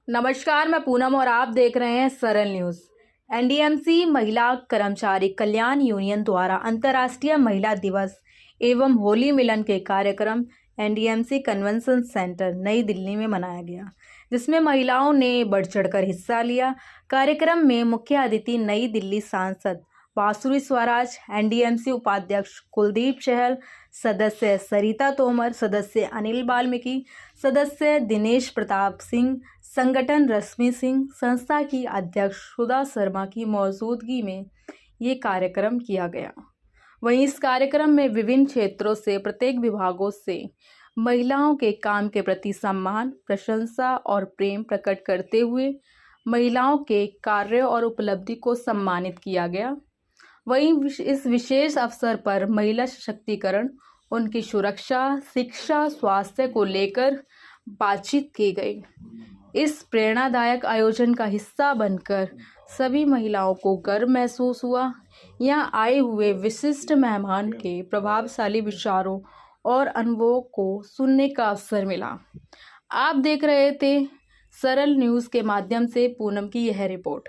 नमस्कार, मैं पूनम और आप देख रहे हैं सरल न्यूज़। एनडीएमसी महिला कर्मचारी कल्याण यूनियन द्वारा अंतर्राष्ट्रीय महिला दिवस एवं होली मिलन के कार्यक्रम एनडीएमसी कन्वेंशन सेंटर नई दिल्ली में मनाया गया, जिसमें महिलाओं ने बढ़ चढ़कर हिस्सा लिया। कार्यक्रम में मुख्य अतिथि नई दिल्ली सांसद बांसुरी स्वराज, एनडीएमसी उपाध्यक्ष कुलदीप चहल, सदस्य सरिता तोमर, सदस्य अनिल वाल्मीकि, सदस्य दिनेश प्रताप सिंह, संगठन रश्मि सिंह, संस्था की अध्यक्ष सुधा शर्मा की मौजूदगी में ये कार्यक्रम किया गया। वहीं इस कार्यक्रम में विभिन्न क्षेत्रों से प्रत्येक विभागों से महिलाओं के काम के प्रति सम्मान, प्रशंसा और प्रेम प्रकट करते हुए महिलाओं के कार्य और उपलब्धि को सम्मानित किया गया। वहीं इस विशेष अवसर पर महिला सशक्तिकरण, उनकी सुरक्षा, शिक्षा, स्वास्थ्य को लेकर बातचीत की गई। इस प्रेरणादायक आयोजन का हिस्सा बनकर सभी महिलाओं को गर्व महसूस हुआ। यहाँ आए हुए विशिष्ट मेहमान के प्रभावशाली विचारों और अनुभवों को सुनने का अवसर मिला। आप देख रहे थे सरल न्यूज़ के माध्यम से पूनम की यह report.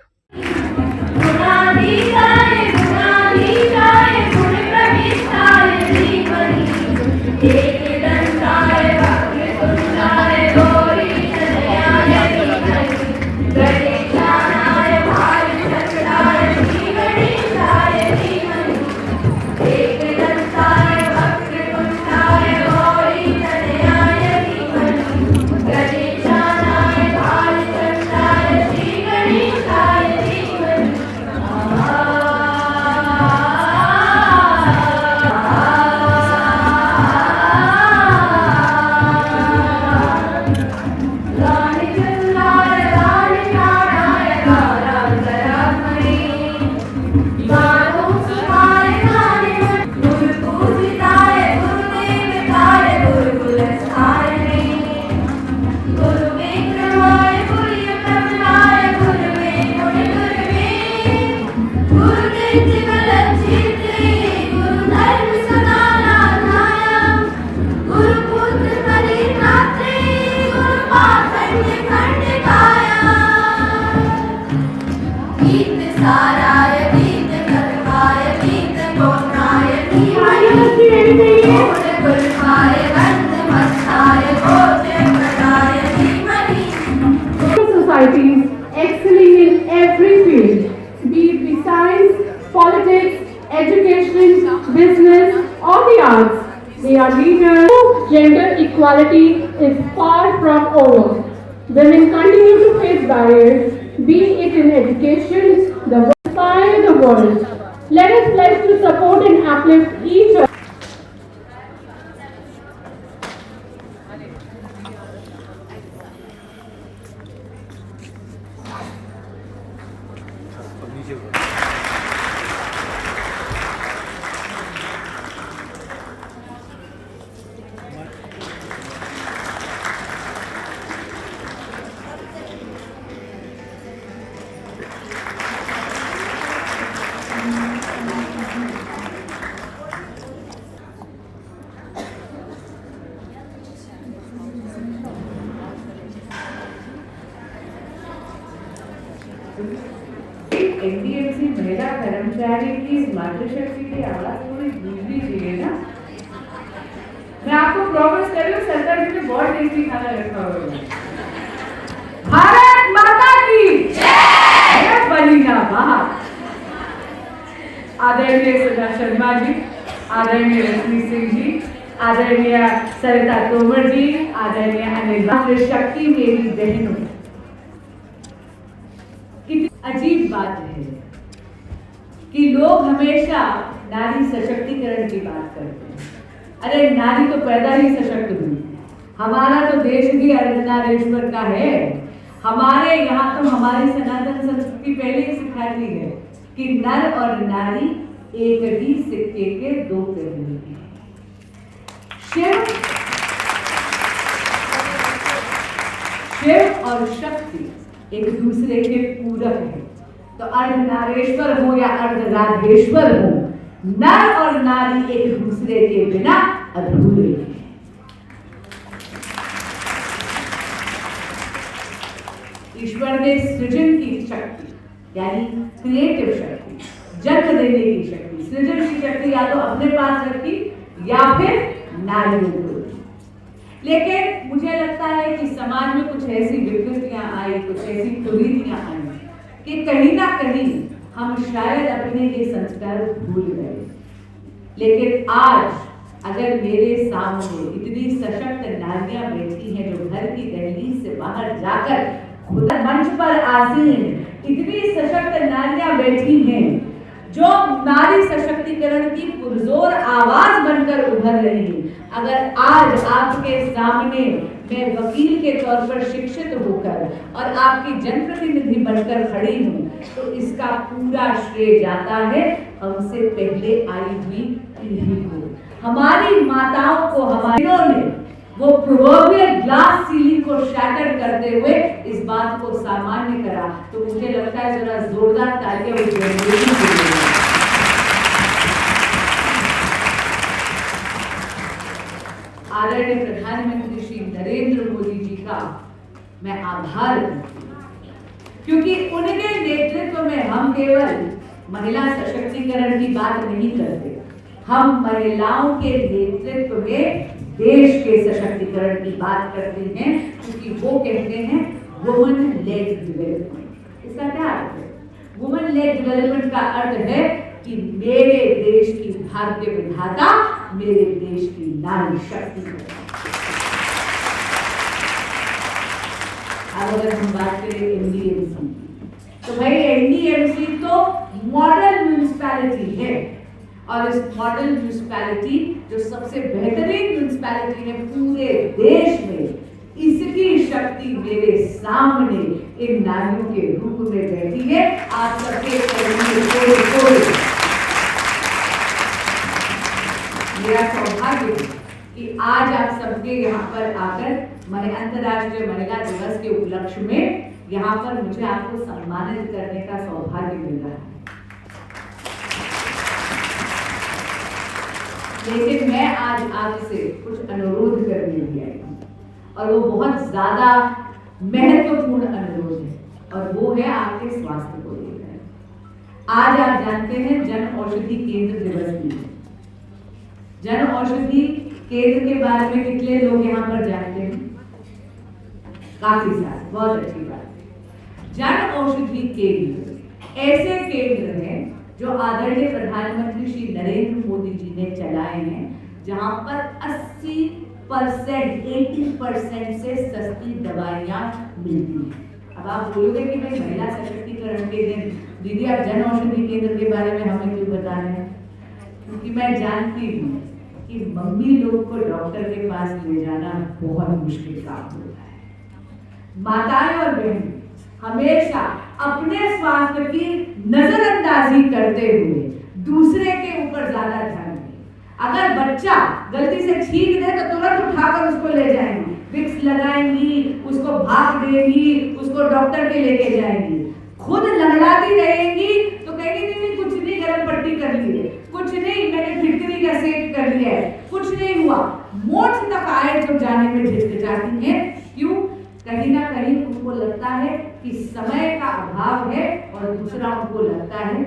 Societies excelling in every field, be it the science, politics, education, business, or the arts. They are leaders. Gender equality is far from over. Women continue to face barriers, be it in education, the inspire the world. Let us pledge to support and uplift each other. NDMC महिला कर्मचारी की मातृशक्ति की आवाज थोड़ी गूंजनी चाहिए ना। मैं आपको प्रॉमिस कर रही हूँ, सरकार जी ने बहुत टेस्टी खाना रखा हुआ है। भारत माता की जय, बलिना बात। आदरणीय सुधा शर्मा जी, आदरणीय रश्मि सिंह जी, आदरणीय सरिता तोमर जी, आदरणीय अनिल मातृशक्ति मेरी बहनों, अजीब बात है कि लोग हमेशा नारी सशक्तिकरण की बात करते हैं। अरे नारी तो पैदा ही सशक्त हुई। हमारा तो देश भी अर्धनारीश्वर का है। हमारे यहाँ तो हमारी सनातन संस्कृति पहले ही सिखाती है कि नर और नारी एक ही सिक्के के दो पहलू हैं। शिव और शक्ति एक दूसरे के पूरक है। तो अर्धनारेश्वर हो या अर्धराधेश्वर हो, नर और नारी एक दूसरे के बिना अधूरे हैं। ईश्वर ने सृजन की शक्ति यानी क्रिएटिव शक्ति, जन्म देने की शक्ति, सृजन की शक्ति या तो अपने पास रखी या फिर नारियों को। लेकिन मुझे लगता है कि समाज में कुछ ऐसी विकृतियां आई, कुछ ऐसी कुरीतियां आई कि कहीं ना कहीं हम शायद अपने ये संस्कार भूल गए। लेकिन आज अगर मेरे सामने इतनी सशक्त नारियां बैठी हैं जो घर की दहलीज से बाहर जाकर खुद मंच पर आसीन, इतनी सशक्त नारियां बैठी हैं जो नारी सशक्तिकरण की पुरजोर आवाज बनकर उभर रही है। अगर आज आपके सामने मैं वकील के तौर पर शिक्षित होकर और आपकी जनप्रतिनिधि बनकर खड़ी हूँ तो इसका पूरा श्रेय जाता है हमसे पहले आई हुई पीढ़ी को। हमारी माताओं को हमारे ने वो प्रोवर्बियल ग्लास सीलिंग को शैटर करते हुए इस बात को सामान्य करा। तो मुझे लगता है जरा जोरदार तालियां उस जनरेशन के लिए। आदरणीय प्रधानमंत्री श्री नरेंद्र मोदी जी का मैं आभार करती हूँ, क्योंकि उनके नेतृत्व में हम केवल महिला सशक्तिकरण की बात नहीं करते, हम महिलाओं के नेतृत्व में देश के सशक्तिकरण की बात करते हैं, क्योंकि वो कहते हैं वुमन लेड डेवलपमेंट। इसका क्या अर्थ है? वुमन लेड डेवलपमेंट का अर्थ है कि मेरे देश की भाग्य विधाता मेरे देश की नारी शक्ति है। अब अगर हम बात करें एनडीएमसी की, तो भाई एनडीएमसी तो मॉडल म्यूनिसिपैलिटी है और इस मॉडल म्यूनिसिपैलिटी जो सबसे बेहतरीन म्यूनिसिपैलिटी है पूरे देश में, इसकी शक्ति मेरे सामने इन नारियों के रूप में बैठी है। आप सबके मेरा सौभाग्य है कि आज आप सबके यहाँ पर आकर मैंने अंतर्राष्ट्रीय महिला दिवस के उपलक्ष्य में यहाँ पर मुझे आपको सम्मानित करने का सौभाग्य मिल रहा है। लेकिन मैं आज आपसे कुछ अनुरोध करने भी आई हूँ और वो बहुत ज्यादा महत्वपूर्ण अनुरोध है और वो है आपके स्वास्थ्य को लेकर। आज आप जानते हैं जन औषधि केंद्र दिवस भी है। जन औषधि केंद्र के बारे में कितने लोग यहाँ पर जानते हैं? काफी सारे, बहुत अच्छी बात है। जन औषधि केंद्र ऐसे केंद्र हैं जो आदरणीय प्रधानमंत्री श्री नरेंद्र मोदी जी ने चलाए हैं, जहां पर 80% से सस्ती दवाइयां मिलती हैं। अब आप बोलोगे कि भाई महिला सशक्तिकरण के दिन दीदी आप जन औषधि केंद्र के बारे में हमें क्यों बता रहे हैं? क्योंकि मैं जानती हूँ कि मम्मी लोग को डॉक्टर के पास ले जाना बहुत मुश्किल काम होता है। माताएं और बहनें हमेशा अपने स्वास्थ्य की नजरअंदाजी करते हुए दूसरे के ऊपर ज्यादा ध्यान दें। अगर बच्चा गलती से छींक दे तो तुरंत उठाकर उसको ले जाएंगी, विक्स लगाएंगी, उसको भाप देंगी, उसको डॉक्टर के लेके जाएंगी। खुद लंगड़ाती रहेंगी तो कहेंगी नहीं कुछ नहीं, गर्म पट्टी कर ली है, कुछ नहीं मैंने फिटकरी का सेक कर लिया है, कुछ नहीं हुआ। मोच तक आए तो जाने में झिझकिचाती हैं। क्यों? कहीं ना कहीं उनको लगता है कि समय का अभाव है और दूसरा उनको लगता है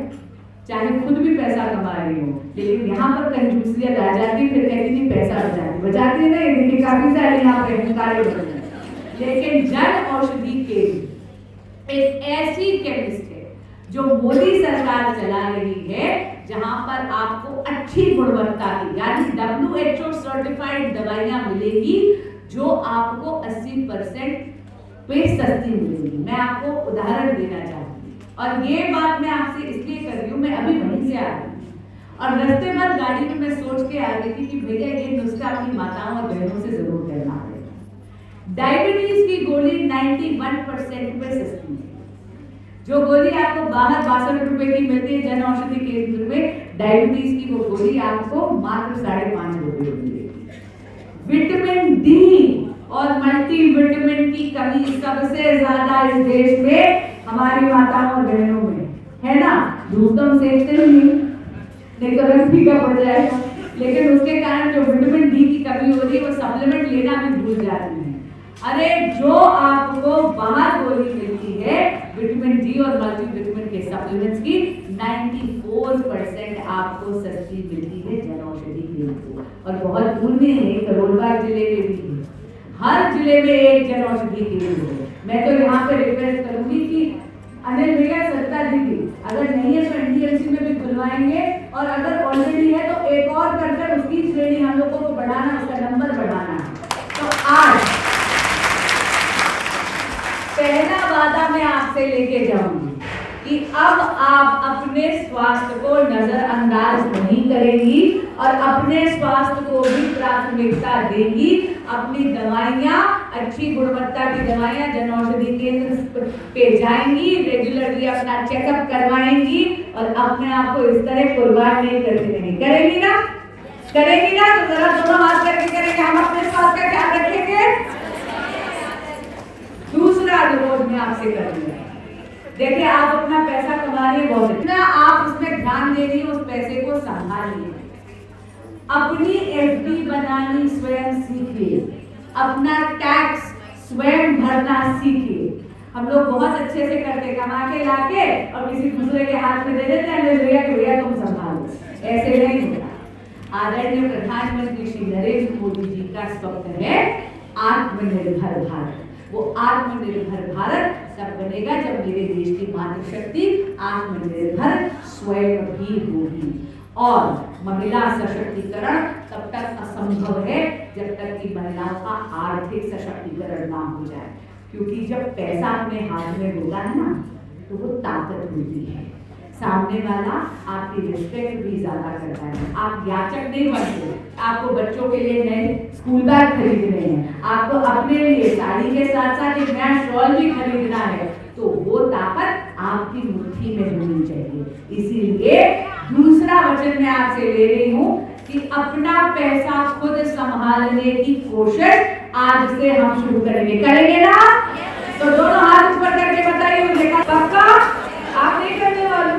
चाहे खुद भी पैसा कमा रही हो लेकिन यहाँ पर कंजूसियत आ जाती, फिर कहती नहीं पैसा बचाती नहीं, देखिए काफी सारे यहाँ पे कार्य बन जाते। लेकिन जन औषधि केंद्र एक ऐसी केमिस्ट है जो मोदी सरकार चला रही है, जहां पर आपको अच्छी गुणवत्ता की यानी WHO सर्टिफाइड दवाइयां मिलेगी जो आपको 80% पे सस्ती मिलेगी। मैं आपको उदाहरण देना चाहूंगी और ये बात मैं आपसे इसलिए कर रही हूँ, मैं अभी वहीं से आ रही हूँ और रास्ते भर गाड़ी में मैं सोच के आ रही थी कि भैया ये नुस्खा अपनी माताओं और बहनों से जरूर करना है। डायबिटीज की गोली 91% पे सस्ती है। जो गोली आपको बाहर 62 रुपए की मिलती है जन औषधि केंद्र में, डायबिटीज की वो गोली आपको मात्र 5.5 रुपए में मिलेगी। विटामिन डी और मल्टीविटामिन की कमी सबसे ज्यादा इस देश में हमारी माताओं और बहनों में है ना। धूप तो हम सेकते नहीं तो रंग फीका पड़ जाएगा, लेकिन उसके कारण जो विटामिन डी की कमी हो रही है वो सप्लीमेंट लेना भी भूल जाती है। अरे जो आपको बाहर गोली मिलती है विटामिन डी और मल्टीविटामिन के सप्लीमेंट्स की 94% आपको सस्ती मिलती है जन औषधि केंद्र को। और बहुत दूर में है, करोलबाग जिले में भी है, हर जिले में एक जन औषधि केंद्र है। मैं तो यहाँ पे रिक्वेस्ट करूंगी कि अनिल भैया, सत्ता दीदी, अगर नहीं है तो एनडीएमसी में भी खुलवाएंगे, और अगर ऑलरेडी है तो एक और कर उसकी श्रेणी हम लोगों को बढ़ाना, उसका नंबर बढ़ाना। तो आज पहला वादा मैं आपसे लेके जाऊंगी कि अब आप अपने स्वास्थ्य को नजरअंदाज नहीं करेंगी और अपने स्वास्थ्य को भी प्राथमिकता देंगी। अपनी दवाइयाँ, अच्छी गुणवत्ता की दवाइयाँ जन औषधि केंद्र पे जाएंगी, रेगुलरली अपना चेकअप करवाएंगी और अपने आप को इस तरह कुर्बान नहीं करती रहेंगी। करेंगी ना? करेंगी ना? तो जरा दोनों हाथ करके करेंगे, हम अपने स्वास्थ्य का ख्याल रखेंगे। दूसरा अनुरोध मैं आपसे करूंगा, देखिए आप अपना पैसा कमा रहे हैं, बहुत इतना आप उसमें ध्यान दे रही है, उस पैसे को संभालिए। अपनी एफडी बनानी स्वयं सीखिए, अपना टैक्स स्वयं भरना सीखिए। हम लोग बहुत अच्छे से करते, कमा के लाके और किसी दूसरे के हाथ में दे देते हैं, भैया तुम संभालो, ऐसे नहीं होता। आदरणीय प्रधानमंत्री श्री नरेंद्र मोदी जी का स्वप्न है आत्मनिर्भर भारत। वो आत्मनिर्भर भारत तब बनेगा जब मेरे देश की मातृशक्ति आत्मनिर्भर स्वयं भी होगी। और महिला सशक्तिकरण तब तक असंभव है जब तक कि महिलाओं का आर्थिक सशक्तिकरण ना हो जाए, क्योंकि जब पैसा अपने हाथ में होता है ना तो वो ताकत होती है। सामने वाला आपकी रिस्पेक्ट भी ज्यादा करता है। आप याचक नहीं बनते। आपको बच्चों के लिए नए स्कूल बैग खरीदने हैं, आपको अपने लिए साड़ी के साथ साथ एक नया शॉल भी खरीदना है, तो वो ताकत आपकी मुट्ठी में होनी चाहिए। इसीलिए दूसरा वचन मैं आपसे ले रही हूँ कि अपना पैसा खुद संभालने की कोशिश आज से हम शुरू करेंगे। करेंगे ना? तो दोनों हाथ ऊपर करके बताइए मुझे, पक्का? आप नहीं करने वाले?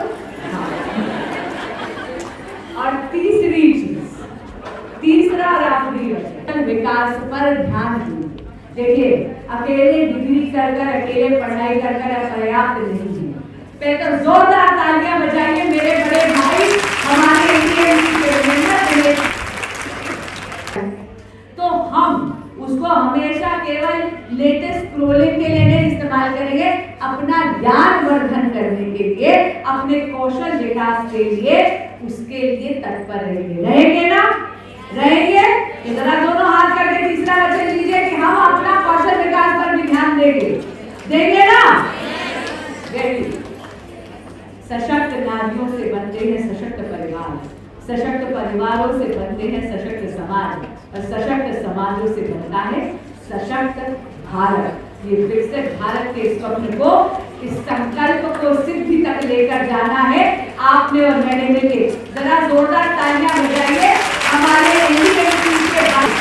और तीसरी चीज, तीसरा और आखिरी वचन, विकास पर ध्यान दीजिए। देखिए, अकेले डिग्री कर अकेले पढ़ाई कर पर्याप्त नहीं है। पहले तो जोरदार तालियां बजाइए मेरे बड़े भाई, हमारे एनडीएमसी के मेंबर। तो हम उसको हमेशा केवल लेटेस्ट स्क्रॉलिंग के लिए नहीं इस्तेमाल करेंगे, अपना ज्ञान वर्धन करने के लिए, अपने कौशल विकास के लिए, उसके लिए तत्पर रहेंगे। रहेंगे ना? रहेंगे? जरा दोनों हाथ करके तीसरा वचन लीजिए कि हम अपना कौशल विकास पर भी ध्यान देंगे। देंगे ना? वेरी। सशक्त नारियों से बनते हैं सशक्त परिवार, सशक्त परिवारों से बनते हैं सशक्त समाज, और सशक्त समाजों से बनता है सशक्त भारत। ये विकसित भारत के स्वप्न को, इस संकल्प को सिद्धि तक लेकर जाना है आपने और मैंने मिलकर। जरा जोरदार तालियां बजाइए हमारे एनडीएमसी के भाई।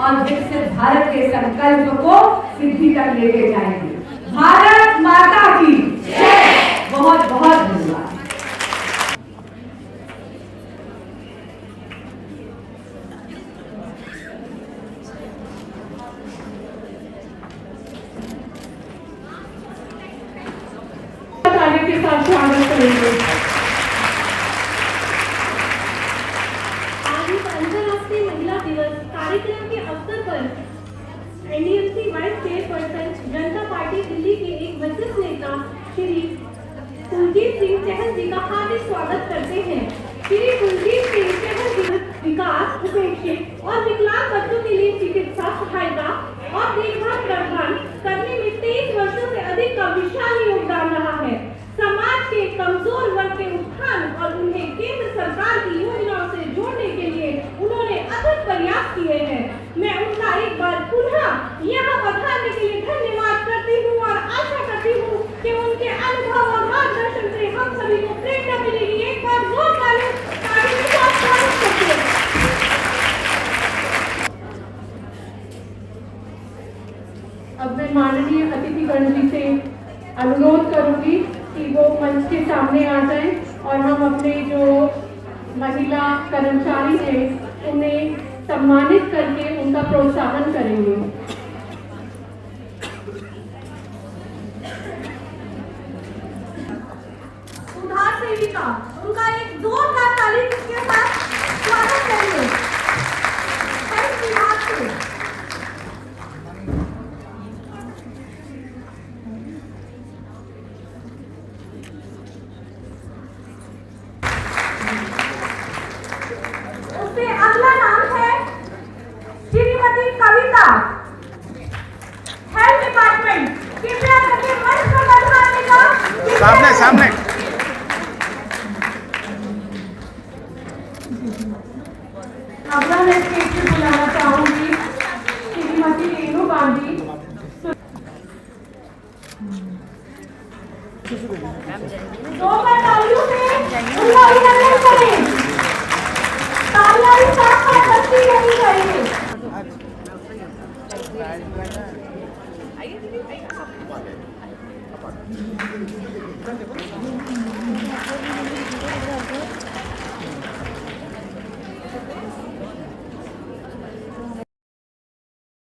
और विकसित भारत के संकल्प को सिद्धि तक लेके जाएंगे। भारत माता की जय। बहुत बहुत धन्यवाद। के साथ स्वागत करेंगे। आज इस अंतर्राष्ट्रीय महिला दिवस कार्यक्रम के अवसर पर एनडीएमसी वाइस चेयरपर्सन जनता पार्टी दिल्ली के एक वरिष्ठ नेता श्री कुलदीप सिंह चहल जी का हार्दिक स्वागत करते हैं। श्री कुलदीप सिंह चहल जी विकास, उपेक्षित और विकलांग बच्चों के लिए चिकित्सा सहायता और देखभाल प्रदान करने में 23 वर्षों से अधिक का विशाल योगदान रहा है। समाज के कमजोर वर्ग के उत्थान और उन्हें केंद्र सरकार की योजनाओं से जोड़ने के लिए उन्होंने अथक प्रयास किए हैं। मैं उनका एक बार पुनः यहाँ पधारने के लिए धन्यवाद करती हूँ और आशा करती हूँ कि उनके अनुभव और मार्गदर्शन से हम सभी को प्रेरणा मिलेगी। एक बार जोरदार तालियों के साथ स्वागत करते हैं। अब मैं माननीय अतिथिगण जी से अनुरोध करूंगी कि वो मंच के सामने आ जाएं और हम अपने जो महिला कर्मचारी हैं उन्हें सम्मानित करके उनका प्रोत्साहन करेंगे। सुधा सेविका, उनका एक जोरदार ताली के साथ स्वागत करेंगे। हेल्थ विभाग से उससे अगला नाम है श्रीमती कविता, हेल्थ डिपार्टमेंट। कृपया करके मंच पर पधारने का सामने सामने अगला मैं स्टेज पे बुलाना चाहूंगी श्रीमती रेणु गांधी। जोरदार तालियों से उनका अभिनंदन करें। तालियां भी साथ साथ बजती रहनी चाहिए।